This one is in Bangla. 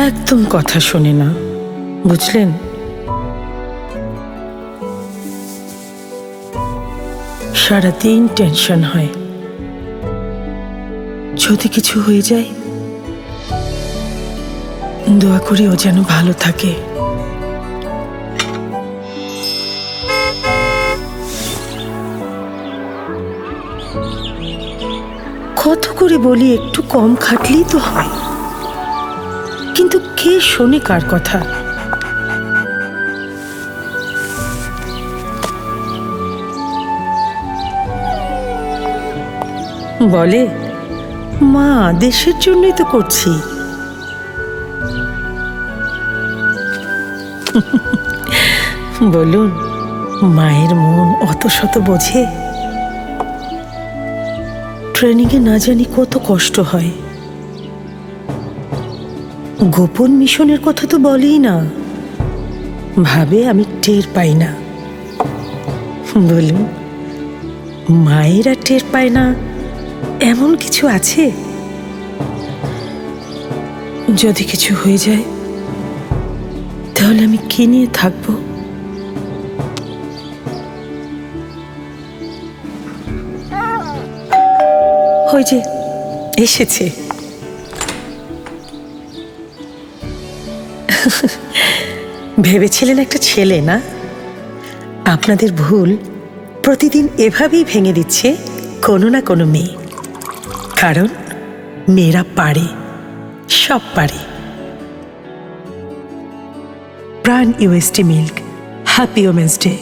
একদম কথা শোনে না, বুঝলেন? সারাদিন টেনশন হয়, যদি কিছু হয়ে যায় দোয়া করি ও যেন ভালো থাকে। কত করে বলি একটু কম খাটলেই তো হয়, কিন্তু কে শোনে কার কথা? বলে মা দেশের জন্যই তো করছি। বলুন, মায়ের মন অত শত বোঝে? ট্রেনিংয়ে না জানি কত কষ্ট হয়, গোপন মিশনের কথা তো বলেই না, ভাবে আমি টের পাই না। বলুন, মায়েরা টের পায় না এমন কিছু আছে? যদি কিছু হয়ে যায় তাহলে আমি কি নিয়ে থাকবো? ওই যে এসেছে। ভেবেছিলেন একটা ছেলে না? আপনাদের ভুল প্রতিদিন এভাবেই ভেঙে দিচ্ছে কোনো না কোনো মেয়ে। কারণ মেয়েরা পারে, সব পারে। প্রাণ UST milk, happy women's day.